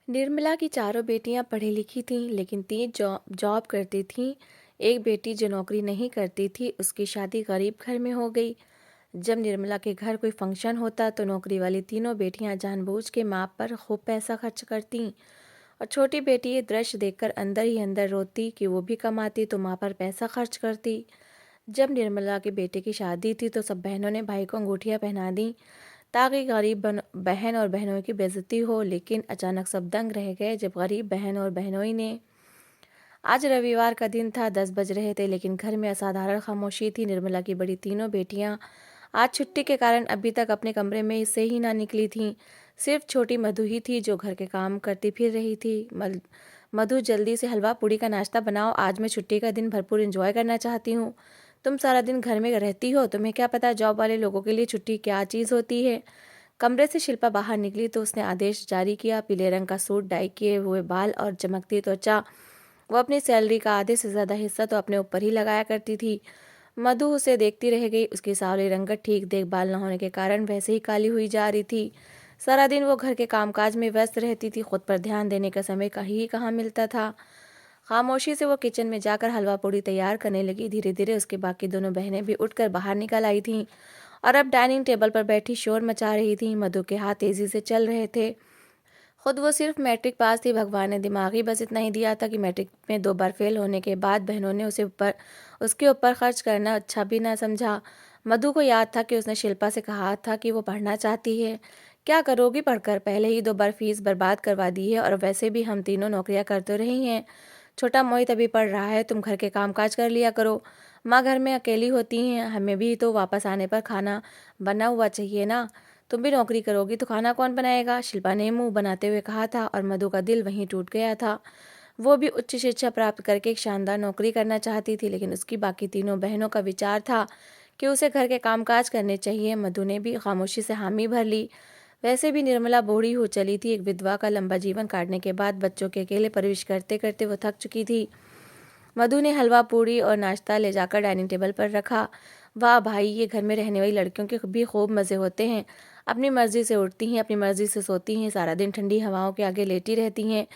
निर्मला की चारों बेटियां पढ़ी लिखी थीं, लेकिन तीन जॉब जॉब करती थीं। एक बेटी जो नौकरी नहीं करती थी, उसकी शादी गरीब घर में हो गई। जब निर्मला के घर कोई फंक्शन होता तो नौकरी वाली तीनों बेटियां जानबूझ के माँ पर खूब पैसा खर्च करती, और छोटी बेटी ये दृश्य देखकर अंदर ही अंदर रोती कि वो भी कमाती तो माँ पर पैसा खर्च करती। जब निर्मला के बेटे की शादी थी तो सब बहनों ने भाई को अंगूठियां पहना दी ताकि गरीब बहन और बहनोई की बेइज्जती हो। लेकिन अचानक सब दंग रह गए जब गरीब बहन और बहनोई ने। आज रविवार का दिन था, 10 बज रहे थे, लेकिन घर में असाधारण खामोशी थी। निर्मला की बड़ी तीनों बेटियां आज छुट्टी के कारण अभी तक अपने कमरे में से ही ना निकली थीं। सिर्फ छोटी मधु ही थी जो घर के काम करती फिर रही थी। मधु, जल्दी से हलवा पूड़ी का नाश्ता बनाओ, आज मैं छुट्टी का दिन भरपूर एंजॉय करना चाहती हूँ। तुम सारा दिन घर में रहती हो, तुम्हें क्या पता जॉब वाले लोगों के लिए छुट्टी क्या चीज़ होती है। कमरे से शिल्पा बाहर निकली तो उसने आदेश जारी किया। पीले रंग का सूट, डाई किए हुए बाल और चमकती त्वचा। वो अपनी सैलरी का आधे से ज़्यादा हिस्सा तो अपने ऊपर ही लगाया करती थी। मधु उसे देखती रह गई। उसकी सांवली रंगत ठीक देखभाल न होने के कारण वैसे ही काली हुई जा रही थी। सारा दिन वो घर के कामकाज में व्यस्त रहती थी, खुद पर ध्यान देने का समय कहाँ मिलता था। खामोशी से वो किचन में जाकर हलवा पूड़ी तैयार करने लगी। धीरे धीरे उसके बाकी दोनों बहनें भी उठकर बाहर निकल आई थीं और अब डाइनिंग टेबल पर बैठी शोर मचा रही थीं। मधु के हाथ तेजी से चल रहे थे। खुद वो सिर्फ मैट्रिक पास थी, भगवान ने दिमाग ही बस इतना ही दिया था कि मैट्रिक में 2 बार फेल होने के बाद बहनों ने उसके ऊपर खर्च करना अच्छा भी ना समझा। मधु को याद था कि उसने शिल्पा से कहा था कि वो पढ़ना चाहती है। क्या करोगी पढ़कर, पहले ही 2 बार फीस बर्बाद करवा दी है, और वैसे भी हम तीनों नौकरियां कर तो रही हैं। छोटा मोहित अभी पढ़ रहा है, तुम घर के कामकाज कर लिया करो। माँ घर में अकेली होती हैं, हमें भी तो वापस आने पर खाना बना हुआ चाहिए ना। तुम भी नौकरी करोगी तो खाना कौन बनाएगा, शिल्पा ने मुंह बनाते हुए कहा था, और मधु का दिल वहीं टूट गया था। वो भी उच्च शिक्षा प्राप्त करके एक शानदार नौकरी करना चाहती थी, लेकिन उसकी बाकी तीनों बहनों का विचार था कि उसे घर के कामकाज करने चाहिए। मधु ने भी खामोशी से हामी भर ली। वैसे भी निर्मला बूढ़ी हो चली थी। एक विधवा का लंबा जीवन काटने के बाद बच्चों के अकेले परवरिश करते करते वो थक चुकी थी। मधु ने हलवा पूड़ी और नाश्ता ले जाकर डाइनिंग टेबल पर रखा। वाह भाई, ये घर में रहने वाली लड़कियों के भी खूब मज़े होते हैं। अपनी मर्जी से उठती हैं, अपनी मर्जी से सोती हैं, सारा दिन ठंडी हवाओं के आगे लेटी रहती हैं।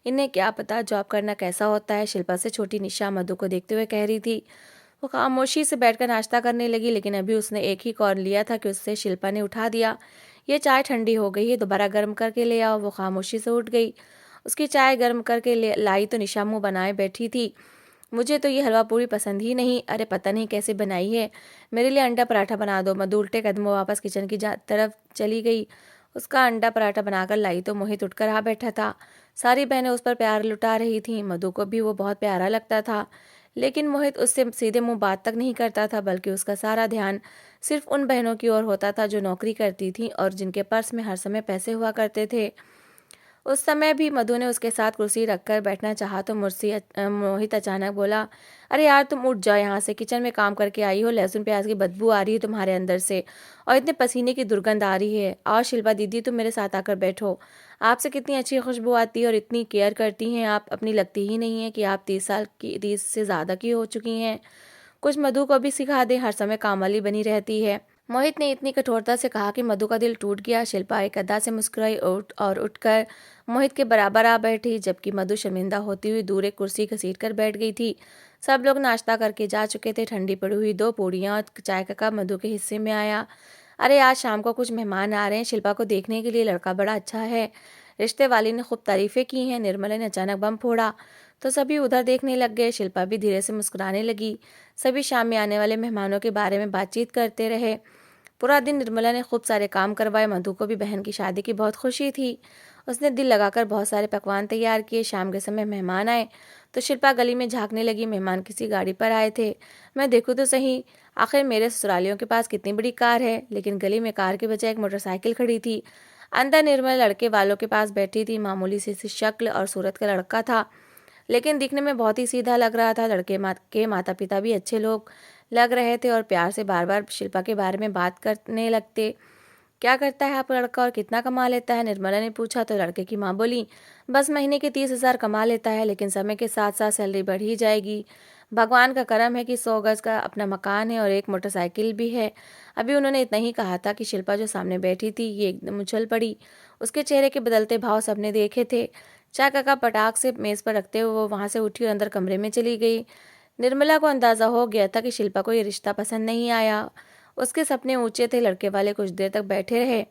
इन्हें क्या पता जॉब करना कैसा होता है। शिल्पा से छोटी निशा मधु को देखते हुए कह रही थी। वो खामोशी से बैठकर नाश्ता करने लगी, लेकिन अभी उसने एक ही कॉर्न लिया था कि उससे शिल्पा ने उठा दिया। ये चाय ठंडी हो गई है, दोबारा गर्म करके ले आओ। वो खामोशी से उठ गई। उसकी चाय गर्म करके लाई तो निशा मुँह बनाए बैठी थी। मुझे तो ये हलवा पूरी पसंद ही नहीं। अरे पता नहीं कैसे बनाई है। मेरे लिए अंडा पराठा बना दो। मधु उल्टे कदमों वापस किचन की तरफ चली गई। उसका अंडा पराठा बनाकर लाई तो मोहित उठकर आ बैठा था। सारी बहनें उस पर प्यार लुटा रही थीं। मधु को भी वो बहुत प्यारा लगता था, लेकिन मोहित उससे सीधे मुंह बात तक नहीं करता था, बल्कि उसका सारा ध्यान सिर्फ उन बहनों की ओर होता था जो नौकरी करती थीं और जिनके पर्स में हर समय पैसे हुआ करते थे। उस समय भी मधु ने उसके साथ कुर्सी रखकर बैठना चाहा तो मोहित अचानक बोला, अरे यार तुम उठ जाओ यहाँ से, किचन में काम करके आई हो, लहसुन प्याज की बदबू आ रही है तुम्हारे अंदर से, और इतने पसीने की दुर्गंध आ रही है। आओ शिल्पा दीदी, तुम मेरे साथ आकर बैठो। आपसे कितनी अच्छी खुशबू आती है और इतनी केयर करती हैं आप, अपनी लगती ही नहीं है कि आप 30 से ज़्यादा की हो चुकी हैं। कुछ मधु को भी सिखा दें, हर समय काम वाली बनी रहती है। मोहित ने इतनी कठोरता से कहा कि मधु का दिल टूट गया। शिल्पा एक अदा से मुस्कुराई और उठकर मोहित के बराबर आ बैठी, जबकि मधु शर्मिंदा होती हुई दूर एक कुर्सी घसीट कर बैठ गई थी। सब लोग नाश्ता करके जा चुके थे। ठंडी पड़ी हुई 2 पूड़ियाँ और चाय का कप मधु के हिस्से में आया। अरे आज शाम को कुछ मेहमान आ रहे हैं, शिल्पा को देखने के लिए, लड़का बड़ा अच्छा है, रिश्ते वाली ने खूब तारीफें की हैं। निर्मला ने अचानक बम फोड़ा तो सभी उधर देखने लग गए। शिल्पा भी धीरे से मुस्कुराने लगी। सभी शाम में आने वाले मेहमानों के बारे में बातचीत करते रहे। पूरा दिन निर्मला ने खूब सारे काम करवाए। मधु को भी बहन की शादी की बहुत खुशी थी। उसने दिल लगाकर बहुत सारे पकवान तैयार किए। शाम के समय मेहमान आए तो शिल्पा गली में झांकने लगी। मेहमान किसी गाड़ी पर आए थे। मैं देखूँ तो सही, आखिर मेरे ससुरालियों के पास कितनी बड़ी कार है। लेकिन गली में कार के बजाय एक मोटरसाइकिल खड़ी थी। अंदर निर्मला लड़के वालों के पास बैठी थी। मामूली सी शक्ल और सूरत का लड़का था, लेकिन दिखने में बहुत ही सीधा लग रहा था। लड़के के माता पिता भी अच्छे लोग लग रहे थे और प्यार से बार बार शिल्पा के बारे में बात करने लगते। क्या करता है आपका लड़का और कितना कमा लेता है? निर्मला ने पूछा तो लड़के की माँ बोली, बस महीने के 30,000 कमा लेता है, लेकिन समय के साथ साथ सैलरी बढ़ ही जाएगी। भगवान का करम है कि 100 गज का अपना मकान है और एक मोटरसाइकिल भी है। अभी उन्होंने इतना ही कहा था कि शिल्पा जो सामने बैठी थी ये एकदम उछल पड़ी। उसके चेहरे के बदलते भाव सबने देखे थे। चाय का कप पटाख से मेज पर रखते हुए वो वहां से उठी और अंदर कमरे में चली गई। निर्मला को अंदाजा हो गया था कि शिल्पा को ये रिश्ता पसंद नहीं आया। उसके सपने ऊंचे थे। लड़के वाले कुछ देर तक बैठे रहे।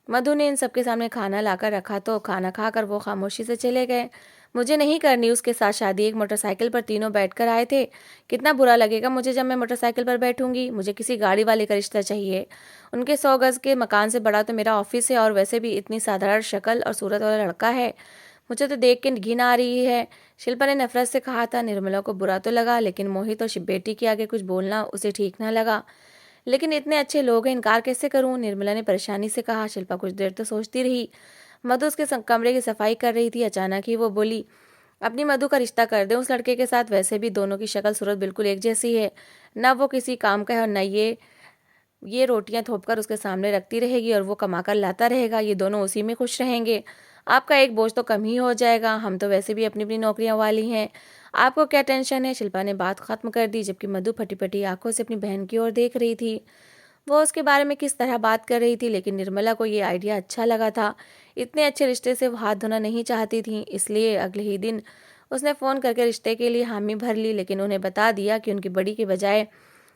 मधु ने इन सबके सामने खाना लाकर रखा तो खाना खाकर वो खामोशी से चले गए। मुझे नहीं करनी उसके साथ शादी। एक मोटरसाइकिल पर तीनों बैठकर आए थे। कितना बुरा लगेगा मुझे जब मैं मोटरसाइकिल पर बैठूंगी। मुझे किसी गाड़ी वाले का रिश्ता चाहिए। उनके 100 गज के मकान से बड़ा तो मेरा ऑफिस है और वैसे भी इतनी साधारण शक्ल और सूरत वाला लड़का है। मुझे तो देख के घिन आ रही है। शिल्पा ने नफरत से कहा था। निर्मला को बुरा तो लगा, लेकिन मोहित और बेटी के आगे कुछ बोलना उसे ठीक न लगा। लेकिन इतने अच्छे लोग हैं, इनकार कैसे करूं? निर्मला ने परेशानी से कहा। शिल्पा कुछ देर तो सोचती रही। मधु उसके कमरे की सफाई कर रही थी। अचानक ही वो बोली, अपनी मधु का रिश्ता कर दे उस लड़के के साथ। वैसे भी दोनों की शक्ल सूरत बिल्कुल एक जैसी है। न वो किसी काम का है और न ये रोटियां थोपकर उसके सामने रखती रहेगी और वो कमाकर लाता रहेगा। ये दोनों उसी में खुश रहेंगे। आपका एक बोझ तो कम ही हो जाएगा। हम तो वैसे भी अपनी अपनी नौकरियां वाली हैं। आपको क्या टेंशन है? शिल्पा ने बात खत्म कर दी, जबकि मधु फटी फटी आंखों से अपनी बहन की ओर देख रही थी। वो उसके बारे में किस तरह बात कर रही थी, लेकिन निर्मला को ये आइडिया अच्छा लगा था। इतने अच्छे रिश्ते से वो हाथ धोना नहीं चाहती थी। इसलिए अगले ही दिन उसने फ़ोन करके रिश्ते के लिए हामी भर ली, लेकिन उन्हें बता दिया कि उनकी बड़ी के बजाय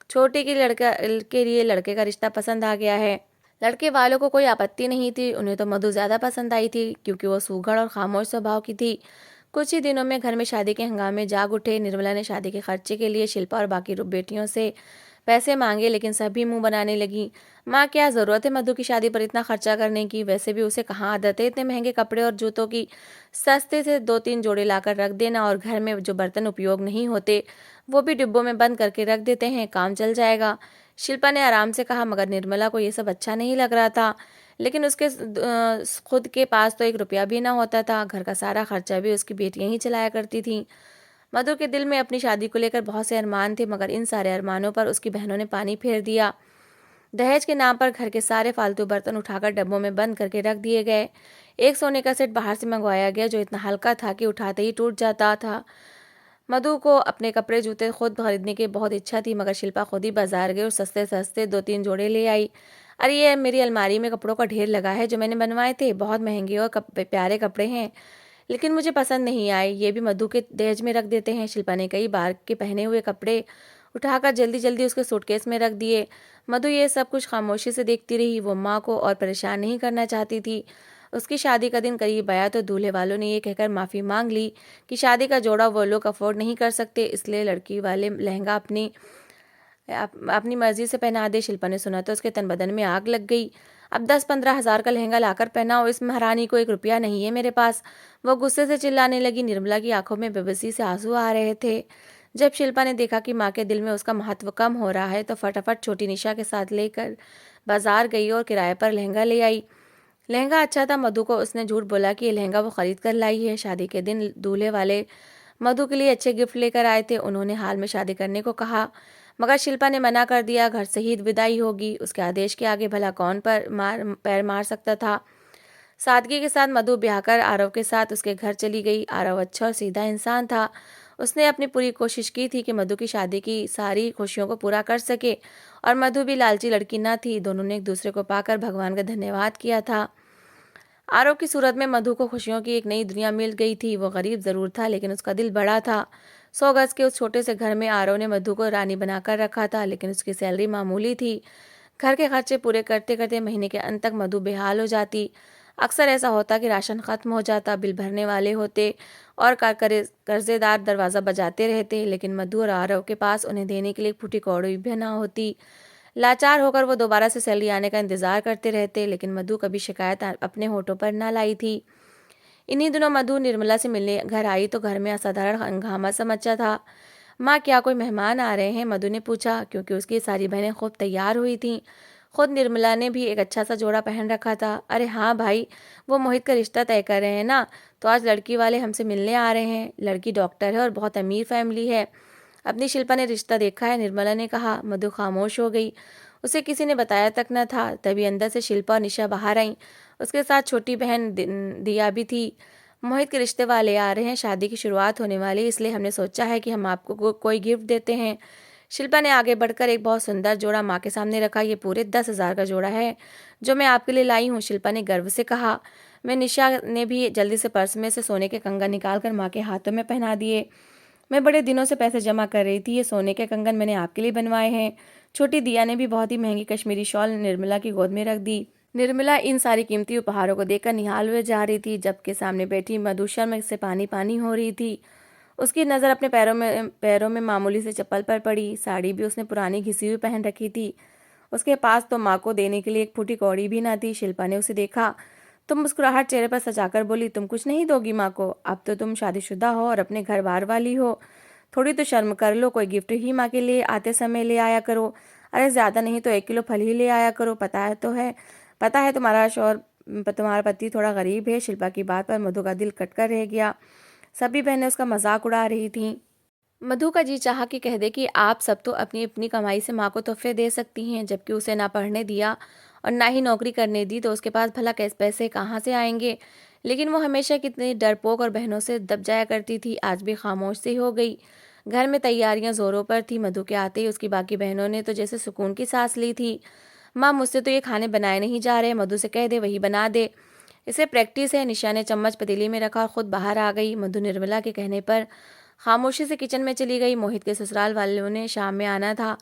छोटी की लड़का के लिए लड़के का रिश्ता पसंद आ गया है। लड़के वालों को कोई आपत्ति नहीं थी। उन्हें तो मधु ज़्यादा पसंद आई थी, क्योंकि वो सुघड़ और खामोश स्वभाव की थी। कुछ ही दिनों में घर में शादी के हंगामे जाग उठे। निर्मला ने शादी के खर्चे के लिए शिल्पा और बाकी बेटियों से पैसे मांगे, लेकिन सभी मुंह बनाने लगी। माँ, क्या ज़रूरत है मधु की शादी पर इतना खर्चा करने की? वैसे भी उसे कहाँ आदत है इतने महंगे कपड़े और जूतों की। सस्ते से 2-3 जोड़े लाकर रख देना और घर में जो बर्तन उपयोग नहीं होते वो भी डिब्बों में बंद करके रख देते हैं, काम चल जाएगा। शिल्पा ने आराम से कहा, मगर निर्मला को ये सब अच्छा नहीं लग रहा था। लेकिन उसके खुद के पास तो 1 रुपया भी ना होता था। घर का सारा खर्चा भी उसकी बेटियां ही चलाया करती थीं। मधु के दिल में अपनी शादी को लेकर बहुत से अरमान थे, मगर इन सारे अरमानों पर उसकी बहनों ने पानी फेर दिया। दहेज के नाम पर घर के सारे फालतू बर्तन उठाकर डब्बों में बंद करके रख दिए गए। एक सोने का सेट बाहर से मंगवाया गया, जो इतना हल्का था कि उठाते ही टूट जाता था। मधु को अपने कपड़े जूते खुद खरीदने की बहुत इच्छा थी, मगर शिल्पा खुद ही बाजार गई और सस्ते सस्ते 2-3 जोड़े ले आई। अरे, ये मेरी अलमारी में कपड़ों का ढेर लगा है जो मैंने बनवाए थे। बहुत महंगे और प्यारे कपड़े हैं, लेकिन मुझे पसंद नहीं आए। ये भी मधु के दहेज में रख देते हैं। शिल्पा ने कई बार के पहने हुए कपड़े उठाकर जल्दी जल्दी उसके सूटकेस में रख दिए। मधु ये सब कुछ खामोशी से देखती रही। वो माँ को और परेशान नहीं करना चाहती थी। उसकी शादी का दिन करीब आया तो दूल्हे वालों ने ये कहकर माफ़ी मांग ली कि शादी का जोड़ा वो लोग अफोर्ड नहीं कर सकते, इसलिए लड़की वाले लहंगा अपनी मर्जी से पहना दे। शिल्पा ने सुना तो उसके तन बदन में आग लग गई। अब 10-15 हज़ार का लहंगा लाकर पहनाओ इस महारानी को, 1 रुपया नहीं है मेरे पास। वो गुस्से से चिल्लाने लगी। निर्मला की आंखों में बेबसी से आंसू आ रहे थे। जब शिल्पा ने देखा कि माँ के दिल में उसका महत्व कम हो रहा है, तो फटाफट छोटी निशा के साथ लेकर बाजार गई और किराए पर लहंगा ले आई। लहंगा अच्छा था। मधु को उसने झूठ बोला कि ये लहंगा वो खरीद कर लाई है। शादी के दिन दूल्हे वाले मधु के लिए अच्छे गिफ्ट लेकर आए थे। उन्होंने हाल में शादी करने को कहा, मगर शिल्पा ने मना कर दिया। घर से ही विदाई होगी। उसके आदेश के आगे भला कौन पैर मार सकता था। सादगी के साथ मधु ब्याह कर आरव के साथ उसके घर चली गई। आरव अच्छा और सीधा इंसान था। उसने अपनी पूरी कोशिश की थी कि मधु की शादी की सारी खुशियों को पूरा कर सके, और मधु भी लालची लड़की न थी। दोनों ने एक दूसरे को पाकर भगवान का धन्यवाद किया था। आरव की सूरत में मधु को खुशियों की एक नई दुनिया मिल गई थी। वो गरीब जरूर था, लेकिन उसका दिल बड़ा था। 100 गज के उस छोटे से घर में आरव ने मधु को रानी बनाकर रखा था, लेकिन उसकी सैलरी मामूली थी। घर के खर्चे पूरे करते करते महीने के अंत तक मधु बेहाल हो जाती। अक्सर ऐसा होता कि राशन खत्म हो जाता, बिल भरने वाले होते और कर्जेदार दरवाज़ा बजाते रहते, लेकिन मधु और आरव के पास उन्हें देने के लिए फूटी कौड़ी भी न होती। लाचार होकर वो दोबारा से सैलरी आने का इंतजार करते रहते, लेकिन मधु कभी शिकायत अपने होठों पर न लाई थी। इन्हीं दिनों मधु निर्मला से मिलने घर आई तो घर में असाधारण हंगामा सा मचा था। माँ, क्या कोई मेहमान आ रहे हैं? मधु ने पूछा, क्योंकि उसकी सारी बहनें खूब तैयार हुई थीं। खुद निर्मला ने भी एक अच्छा सा जोड़ा पहन रखा था। अरे हाँ भाई, वो मोहित का रिश्ता तय कर रहे हैं ना, तो आज लड़की वाले हमसे मिलने आ रहे हैं। लड़की डॉक्टर है और बहुत अमीर फैमिली है। अपनी शिल्पा ने रिश्ता देखा है, निर्मला ने कहा। मधु खामोश हो गई। उसे किसी ने बताया तक न था। तभी अंदर से शिल्पा और निशा बाहर आईं। उसके साथ छोटी बहन दिया भी थी। मोहित के रिश्ते वाले आ रहे हैं, शादी की शुरुआत होने वाली, इसलिए हमने सोचा है कि हम आपको कोई गिफ्ट देते हैं। शिल्पा ने आगे बढ़कर एक बहुत सुंदर जोड़ा माँ के सामने रखा। ये पूरे 10,000 का जोड़ा है जो मैं आपके लिए लाई हूँ, शिल्पा ने गर्व से कहा। मैं निशा ने भी जल्दी से पर्स में से सोने के कंगन निकालकर माँ के हाथों में पहना दिए। मैं बड़े दिनों से पैसे जमा कर रही थी, ये सोने के कंगन मैंने आपके लिए बनवाए हैं। छोटी दिया ने भी बहुत ही महंगी कश्मीरी शॉल निर्मला की गोद में रख दी। निर्मला इन सारी कीमती उपहारों को देखकर निहाल हुए जा रही थी, जबकि सामने बैठी मधु शर्मा से पानी पानी हो रही थी। उसकी नज़र अपने पैरों में मामूली से चप्पल पर पड़ी। साड़ी भी उसने पुरानी घिसी हुई पहन रखी थी। उसके पास तो माँ को देने के लिए एक फूटी कौड़ी भी ना थी। शिल्पा ने उसे देखा तो मुस्कुराहट चेहरे पर सजाकर बोली, तुम कुछ नहीं दोगी माँ को? अब तो तुम शादीशुदा हो और अपने घर बार वाली हो, थोड़ी तो शर्म कर लो। कोई गिफ्ट ही माँ के लिए आते समय ले आया करो। अरे ज़्यादा नहीं तो 1 किलो फल ही ले आया करो। पता है तुम्हारा पति थोड़ा गरीब है। शिल्पा की बात पर मधु का दिल कटकर रह गया। सभी बहनें उसका मजाक उड़ा रही थीं। मधु का जी चाहा कि कह दे कि आप सब तो अपनी अपनी कमाई से माँ को तोहफे दे सकती हैं, जबकि उसे ना पढ़ने दिया और ना ही नौकरी करने दी, तो उसके पास भला कैसे पैसे कहाँ से आएंगे। लेकिन वो हमेशा कितनी डरपोक और बहनों से दब जाया करती थी, आज भी खामोश सी हो गई। घर में तैयारियां जोरों पर थी। मधु के आते ही उसकी बाकी बहनों ने तो जैसे सुकून की सांस ली थी। माँ, मुझसे तो ये खाने बनाए नहीं जा रहे, मधु से कह दे वही बना दे, इसे प्रैक्टिस है। निशा ने चम्मच पतीली में रखा और खुद बाहर आ गई। मधु निर्मला के कहने पर खामोशी से किचन में चली गई। मोहित के ससुराल वालों ने शाम में आना था।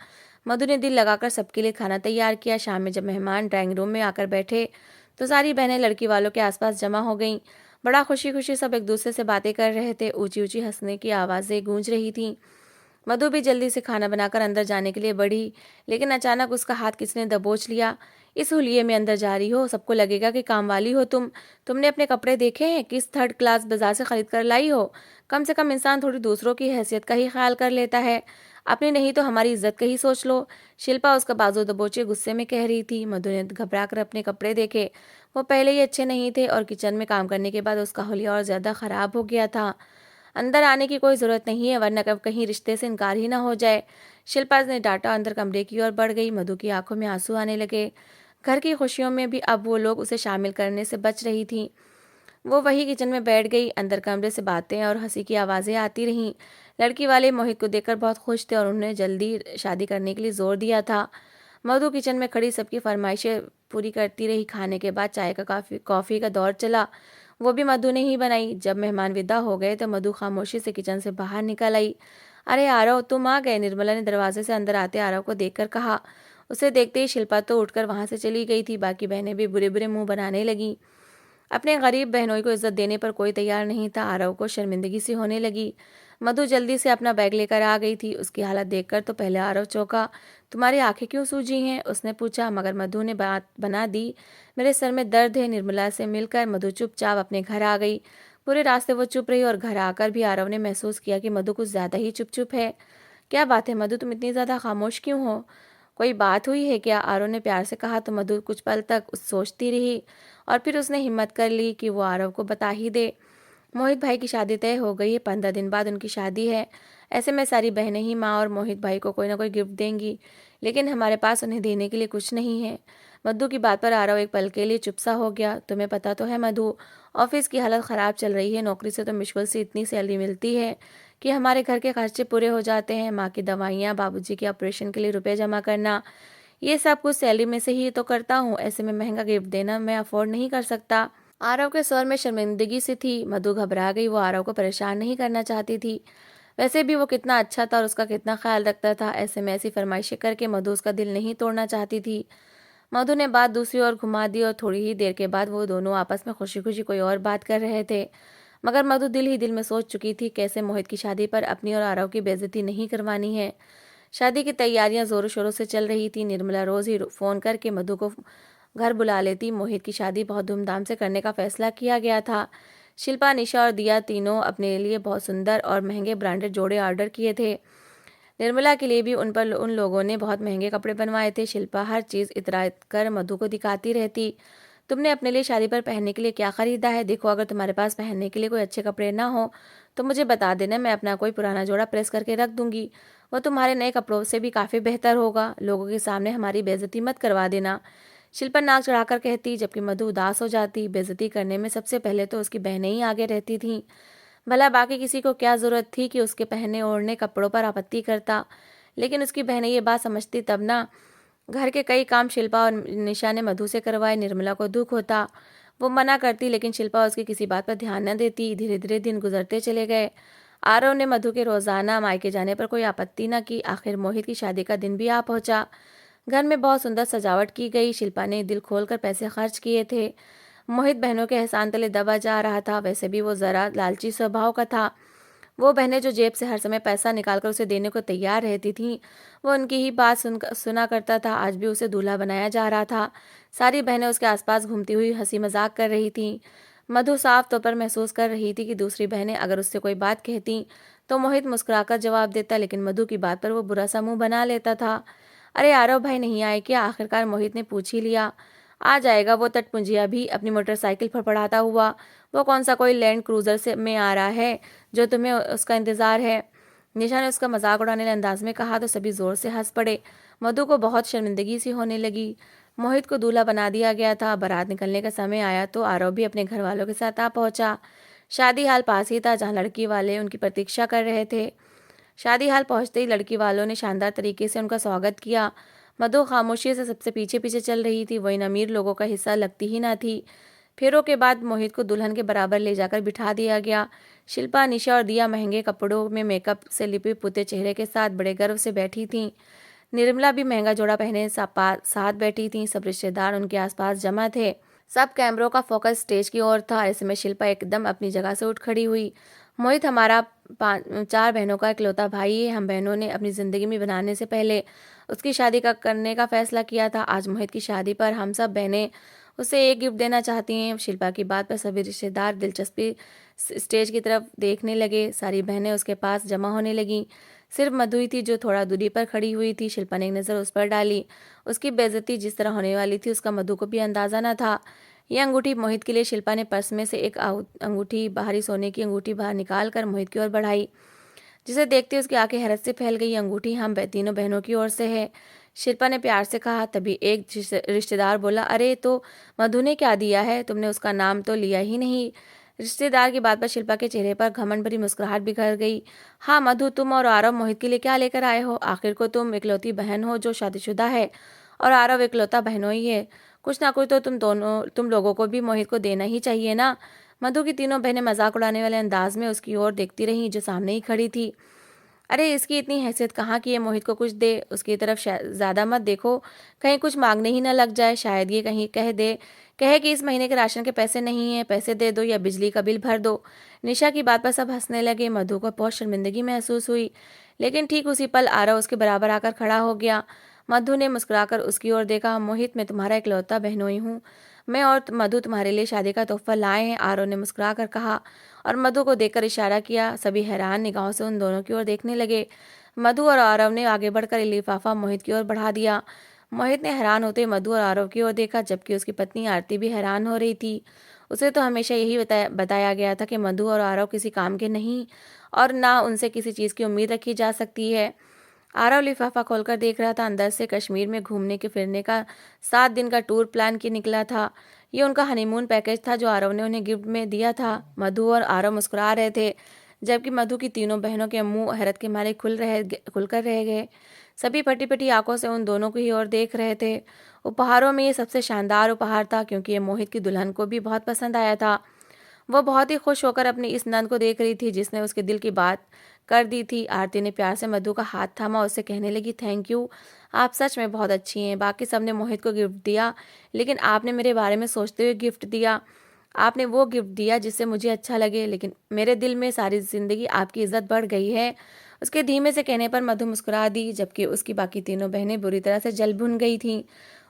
मधु ने दिल लगाकर सबके लिए खाना तैयार किया। शाम में जब मेहमान ड्राइंग रूम में आकर बैठे तो सारी बहनें लड़की वालों के आसपास जमा हो गईं। बड़ा खुशी खुशी सब एक दूसरे से बातें कर रहे थे। ऊंची ऊंची हंसने की आवाज़ें गूंज रही थीं। मधु भी जल्दी से खाना बनाकर अंदर जाने के लिए बढ़ी, लेकिन अचानक उसका हाथ किसने दबोच लिया। इस हुलिये में अंदर जा रही हो, सबको लगेगा कि काम वाली हो तुम। तुमने अपने कपड़े देखे हैं? किस थर्ड क्लास बाजार से खरीद कर लाई हो? कम से कम इंसान थोड़ी दूसरों की हैसियत का ही ख्याल कर लेता है, अपनी नहीं तो हमारी इज्जत का ही सोच लो। शिल्पा उसका बाजू दबोचे गुस्से में कह रही थी। मधु ने घबरा कर अपने कपड़े देखे। वो पहले ही अच्छे नहीं थे और किचन में काम करने के बाद उसका हुलिया और ज्यादा खराब हो गया था। अंदर आने की कोई ज़रूरत नहीं है, वरना कब कहीं रिश्ते से इनकार ही ना हो जाए, शिल्पा ने डांटा। अंदर कमरे की ओर बढ़ गई। मधु की आंखों में आंसू आने लगे। घर की खुशियों में भी अब वो लोग उसे शामिल करने से बच रही थी। वो वही किचन में बैठ गई। अंदर कमरे से बातें और हंसी की आवाज़ें आती रहीं। लड़की वाले मोहित को देखकर बहुत खुश थे और उन्हें जल्दी शादी करने के लिए जोर दिया था। मधु किचन में खड़ी सबकी फरमाइशें पूरी करती रही। खाने के बाद चाय का कॉफ़ी का दौर चला, वो भी मधु ने ही बनाई। जब मेहमान विदा हो गए तो मधु खामोशी से किचन से बाहर निकल आई। अरे आरव, तुम आ गए, निर्मला ने दरवाजे से अंदर आते आरव को देखकर कहा। उसे देखते ही शिल्पा तो उठकर वहां से चली गई थी। बाकी बहनें भी बुरे बुरे मुंह बनाने लगी। अपने गरीब बहनोई को इज्जत देने पर कोई तैयार नहीं था। आरव को शर्मिंदगी सी होने लगी। मधु जल्दी से अपना बैग लेकर आ गई थी। उसकी हालत देखकर तो पहले आरव चौंका। तुम्हारी आंखें क्यों सूजी हैं? उसने पूछा, मगर मधु ने बात बना दी। मेरे सर में दर्द है। निर्मला से मिलकर मधु चुपचाप अपने घर आ गई। पूरे रास्ते वो चुप रही और घर आकर भी आरव ने महसूस किया कि मधु कुछ ज्यादा ही चुप चुप है। क्या बात है मधु, तुम इतनी ज्यादा खामोश क्यों हो? कोई बात हुई है क्या? आरव ने प्यार से कहा। तो मधु कुछ पल तक सोचती रही और फिर उसने हिम्मत कर ली कि वो आरव को बता ही दे। मोहित भाई की शादी तय हो गई है, 15 दिन बाद उनकी शादी है। ऐसे में सारी बहनें ही माँ और मोहित भाई को कोई ना कोई गिफ्ट देंगी, लेकिन हमारे पास उन्हें देने के लिए कुछ नहीं है। मधु की बात पर आरव एक पल के लिए चुप सा हो गया। तुम्हें पता तो है मधु, ऑफिस की हालत ख़राब चल रही है। नौकरी से तो मुश्किल से इतनी सैलरी मिलती है कि हमारे घर के खर्चे पूरे हो जाते हैं। माँ की दवाइयाँ, बाबूजी के ऑपरेशन के लिए रुपए जमा करना, ये सब कुछ सैलरी में से ही तो करता हूँ। ऐसे में महंगा गिफ्ट देना मैं अफोर्ड नहीं कर सकता। आरव के स्वर में शर्मिंदगी सी थी। मधु घबरा गई। वो आरव को परेशान नहीं करना चाहती थी। वैसे भी वो कितना अच्छा था और उसका कितना ख्याल रखता था। ऐसे में ऐसी फरमाइशें करके मधु उसका दिल नहीं तोड़ना चाहती थी। मधु ने बात दूसरी ओर घुमा दी और थोड़ी ही देर के बाद वो दोनों आपस में खुशी खुशी कोई और बात कर रहे थे। मगर मधु दिल ही दिल में सोच चुकी थी कैसे मोहित की शादी पर अपनी और आरव की बेइज्जती नहीं करवानी है। शादी की तैयारियां जोरों शोरों से चल रही थी। निर्मला रोज ही फोन करके मधु को घर बुला लेती। मोहित की शादी बहुत धूमधाम से करने का फैसला किया गया था। शिल्पा, निशा और दिया तीनों अपने लिए बहुत सुंदर और महंगे ब्रांडेड जोड़े ऑर्डर किए थे। निर्मला के लिए भी उन लोगों ने बहुत महंगे कपड़े बनवाए थे। शिल्पा हर चीज़ इतरा कर मधु को दिखाती रहती। तुमने अपने लिए शादी पर पहनने के लिए क्या खरीदा है? देखो, अगर तुम्हारे पास पहनने के लिए कोई अच्छे कपड़े ना हो तो मुझे बता देना, मैं अपना कोई पुराना जोड़ा प्रेस करके रख दूंगी। वो तुम्हारे नए कपड़ों से भी काफ़ी बेहतर होगा। लोगों के सामने हमारी बेइज्जती मत करवा देना, शिल्पा नाक चढ़ाकर कहती, जबकि मधु उदास हो जाती। बेइज्जती करने में सबसे पहले तो उसकी बहनें ही आगे रहती थीं। भला बाकी किसी को क्या ज़रूरत थी कि उसके पहने ओढ़ने कपड़ों पर आपत्ति करता, लेकिन उसकी बहनें ये बात समझती तब ना। घर के कई काम शिल्पा और निशा ने मधु से करवाए। निर्मला को दुख होता, वो मना करती, लेकिन शिल्पा उसकी किसी बात पर ध्यान न देती। धीरे धीरे दिन गुजरते चले गए। आरव ने मधु के रोजाना मायके जाने पर कोई आपत्ति न की। आखिर मोहित की शादी का दिन भी आ पहुंचा। घर में बहुत सुंदर सजावट की गई। शिल्पा ने दिल खोलकर पैसे खर्च किए थे। मोहित बहनों के एहसान तले दबा जा रहा था। वैसे भी वो जरा लालची स्वभाव का था। वो बहनें जो जेब से हर समय पैसा निकालकर उसे देने को तैयार रहती थीं, वो उनकी ही बात सुना करता था। आज भी उसे दूल्हा बनाया जा रहा था। सारी बहनें उसके आसपास घूमती हुई हंसी मजाक कर रही थीं। मधु साफ तौर पर महसूस कर रही थी कि दूसरी बहनें अगर उससे कोई बात कहती तो मोहित मुस्कुराकर जवाब देता, लेकिन मधु की बात पर वो बुरा सा मुंह बना लेता था। अरे आरव भाई नहीं आए क्या? आखिरकार मोहित ने पूछ ही लिया। आ जाएगा वो तटपुंजिया भी, अपनी मोटरसाइकिल फड़फड़ाता हुआ। वो कौन सा कोई लैंड क्रूजर से में आ रहा है जो तुम्हें उसका इंतजार है? निशा ने उसका मजाक उड़ाने वाले अंदाज में कहा तो सभी जोर से हंस पड़े। मधु को बहुत शर्मिंदगी सी होने लगी। मोहित को दूल्हा बना दिया गया था। बारात निकलने का समय आया तो आरव भी अपने घर वालों के साथ आ पहुंचा। शादी हाल पास ही था जहाँ लड़की वाले उनकी प्रतीक्षा कर रहे थे। शादी हाल पहुंचते ही लड़की वालों ने शानदार तरीके से उनका स्वागत किया। मधु खामोशी से सबसे पीछे पीछे चल रही थी। वो इन अमीर लोगों का हिस्सा लगती ही ना थी। फेरों के बाद मोहित को दुल्हन के बराबर ले जाकर बिठा दिया गया। शिल्पा, निशा और दिया महंगे कपड़ों में मेकअप से लिपे पुते चेहरे के साथ बड़े गर्व से बैठी थीं। निर्मला भी महंगा जोड़ा पहने साथ बैठी थीं। सब रिश्तेदार उनके आसपास जमा थे। सब कैमरों का फोकस स्टेज की ओर था। ऐसे में शिल्पा एकदम अपनी जगह से उठ खड़ी हुई। मोहित हमारा 4 बहनों का इकलौता भाई है। हम बहनों ने अपनी ज़िंदगी में बनाने से पहले उसकी शादी करने का फैसला किया था। आज मोहित की शादी पर हम सब बहनें उसे एक गिफ्ट देना चाहती हैं। शिल्पा की बात पर सभी रिश्तेदार दिलचस्पी स्टेज की तरफ देखने लगे। सारी बहनें उसके पास जमा होने लगीं। सिर्फ मधु ही थी जो थोड़ा दूरी पर खड़ी हुई थी। शिल्पा ने एक नज़र उस पर डाली। उसकी बेइज्जती जिस तरह होने वाली थी उसका मधु को भी अंदाजा न था। यह अंगूठी मोहित के लिए। शिल्पा ने पर्स में से एक अंगूठी, बाहरी सोने की अंगूठी बाहर निकाल कर मोहित की ओर बढ़ाई, जिसे देखते उसकी आंखें हैरत से फैल गई। अंगूठी हम तीनों बहनों की ओर से है, शिल्पा ने प्यार से कहा। तभी एक रिश्तेदार बोला, अरे तो मधु ने क्या दिया है? तुमने उसका नाम तो लिया ही नहीं। रिश्तेदार की बात पर शिल्पा के चेहरे पर घमंड भरी मुस्कुराहट बिखर गई। हाँ मधु, तुम और आरव मोहित के लिए क्या लेकर आए हो? आखिर को तुम इकलौती बहन हो जो शादीशुदा है और आरव इकलौता बहनों ही है। कुछ ना कुछ तो तुम लोगों को भी मोहित को देना ही चाहिए ना। मधु की तीनों बहनें मजाक उड़ाने वाले अंदाज में उसकी ओर देखती रहीं जो सामने ही खड़ी थी। अरे इसकी इतनी हैसियत कहाँ की है मोहित को कुछ दे? उसकी तरफ ज्यादा मत देखो, कहीं कुछ मांगने ही ना लग जाए। शायद ये कहीं कहे कि इस महीने के राशन के पैसे नहीं है, पैसे दे दो या बिजली का बिल भर दो। निशा की बात पर सब हंसने लगे। मधु को बहुत शर्मिंदगी महसूस हुई, लेकिन ठीक उसी पल आरव उसके बराबर आकर खड़ा हो गया। मधु ने मुस्कुराकर उसकी ओर देखा। मोहित, मैं तुम्हारा इकलौता बहनोई हूँ। मैं और मधु तुम्हारे लिए शादी का तोहफा लाए हैं, आरव ने मुस्कुराकर कहा और मधु को देखकर इशारा किया। सभी हैरान निगाहों से उन दोनों की ओर देखने लगे। मधु और आरव ने आगे बढ़कर लिफाफा मोहित की ओर बढ़ा दिया। मोहित ने हैरान होते मधु और आरव की ओर देखा, जबकि उसकी पत्नी आरती भी हैरान हो रही थी। उसे तो हमेशा यही बताया गया था कि मधु और आरव किसी काम के नहीं और ना उनसे किसी चीज़ की उम्मीद रखी जा सकती है। आरव लिफाफा खोलकर देख रहा था। अंदर से कश्मीर में घूमने के फिरने का 7 दिन का टूर प्लान की निकला था। ये उनका हनीमून पैकेज था जो आरव ने उन्हें गिफ्ट में दिया था। मधु और आरव मुस्कुरा रहे थे, जबकि मधु की तीनों बहनों के मुंह हैरत के मारे खुलकर रह गए। सभी फटी फटी आंखों से उन दोनों की ओर देख रहे थे। उपहारों में ये सबसे शानदार उपहार था, क्योंकि ये मोहित की दुल्हन को भी बहुत पसंद आया था। वो बहुत ही खुश होकर अपनी इस नंद को देख रही थी जिसने उसके दिल की बात कर दी थी। आरती ने प्यार से मधु का हाथ थामा, उससे कहने लगी, थैंक यू, आप सच में बहुत अच्छी हैं। बाकी सबने मोहित को गिफ्ट दिया, लेकिन आपने मेरे बारे में सोचते हुए गिफ्ट दिया। आपने वो गिफ्ट दिया जिससे मुझे अच्छा लगे, लेकिन मेरे दिल में सारी जिंदगी आपकी इज्जत बढ़ गई है। उसके धीमे से कहने पर मधु मुस्कुरा दी, जबकि उसकी बाकी तीनों बहनें बुरी तरह से जल भुन गई थीं।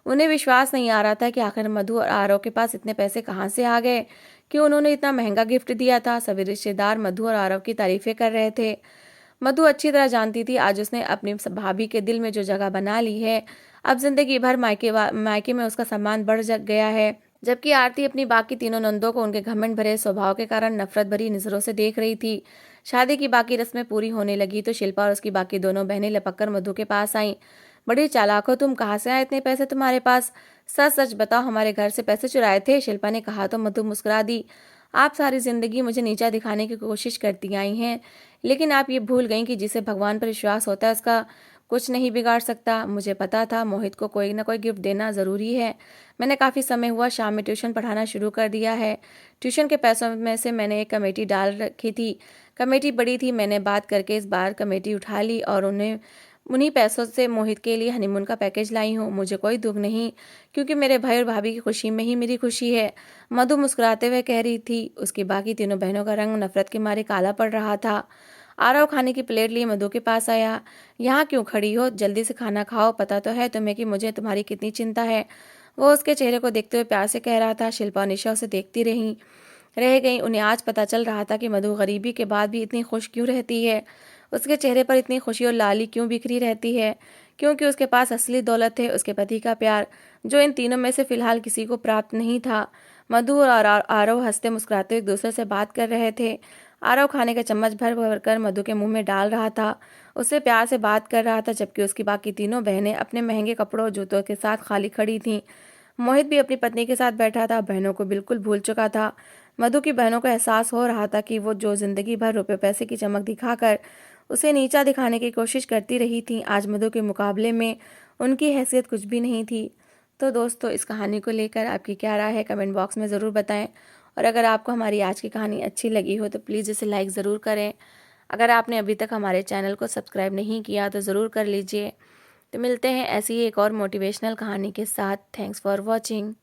उन्हें विश्वास नहीं आ रहा था कि आखिर मधु और आरव के पास इतने पैसे कहाँ से आ गए कि उन्होंने इतना महंगा गिफ्ट दिया था। सभी रिश्तेदार मधु और आरव की तारीफें कर रहे थे। मधु अच्छी तरह जानती थी आज उसने अपनी भाभी के दिल में जो जगह बना ली है, अब जिंदगी भर मायके में उसका सम्मान बढ़ गया है। जबकि आरती अपनी बाकी तीनों नंदों को उनके घमंड भरे स्वभाव के कारण नफरत भरी नजरों से देख रही थी। शादी की बाकी रस्में पूरी होने लगी तो शिल्पा और उसकी बाकी दोनों बहनें लपक कर मधु के पास आईं। बड़ी चालाक हो तुम, कहाँ से आए इतने पैसे तुम्हारे पास? सच सच बताओ, हमारे घर से पैसे चुराए थे? शिल्पा ने कहा तो मधु मुस्कुरा दी। आप सारी जिंदगी मुझे नीचा दिखाने की कोशिश करती आई हैं, लेकिन आप ये भूल गईं कि जिसे भगवान पर विश्वास होता है उसका कुछ नहीं बिगाड़ सकता। मुझे पता था मोहित को कोई ना कोई गिफ्ट देना ज़रूरी है। मैंने काफ़ी समय हुआ शाम में ट्यूशन पढ़ाना शुरू कर दिया है। ट्यूशन के पैसों में से मैंने एक कमेटी डाल रखी थी। कमेटी बड़ी थी, मैंने बात करके इस बार कमेटी उठा ली और उन्हीं पैसों से मोहित के लिए हनीमून का पैकेज लाई हूँ। मुझे कोई दुख नहीं, क्योंकि मेरे भाई और भाभी की खुशी में ही मेरी खुशी है। मधु मुस्कुराते हुए कह रही थी। उसकी बाकी तीनों बहनों का रंग नफरत के मारे काला पड़ रहा था। आरव खाने की प्लेट लिए मधु के पास आया। यहाँ क्यों खड़ी हो, जल्दी से खाना खाओ, पता तो है तुम्हें कि मुझे तुम्हारी कितनी चिंता है। वो उसके चेहरे को देखते हुए प्यार से कह रहा था। शिल्पा और निशा उसे देखती रह गई। उन्हें आज पता चल रहा था कि मधु गरीबी के बाद भी इतनी खुश क्यों रहती है। उसके चेहरे पर इतनी खुशी और लाली क्यों बिखरी रहती है? क्योंकि उसके पास असली दौलत है, उसके पति का प्यार, जो इन तीनों में से फिलहाल किसी को प्राप्त नहीं था। मधु और आरव हंसते मुस्कुराते एक दूसरे से बात कर रहे थे। आरव खाने का चम्मच भर भर कर मधु के मुंह में डाल रहा था, उससे प्यार से बात कर रहा था, जबकि उसकी बाकी तीनों बहनें अपने महंगे कपड़ों और जूतों के साथ खाली खड़ी थीं। मोहित भी अपनी पत्नी के साथ बैठा था, बहनों को बिल्कुल भूल चुका था। मधु की बहनों को एहसास हो रहा था कि वो जो जिंदगी भर रुपए पैसे की चमक दिखाकर उसे नीचा दिखाने की कोशिश करती रही थी, आज मधु के मुकाबले में उनकी हैसियत कुछ भी नहीं थी। तो दोस्तों, इस कहानी को लेकर आपकी क्या राय है, कमेंट बॉक्स में ज़रूर बताएं। और अगर आपको हमारी आज की कहानी अच्छी लगी हो तो प्लीज़ इसे लाइक ज़रूर करें। अगर आपने अभी तक हमारे चैनल को सब्सक्राइब नहीं किया तो ज़रूर कर लीजिए। तो मिलते हैं ऐसी ही एक और मोटिवेशनल कहानी के साथ। Thanks for watching.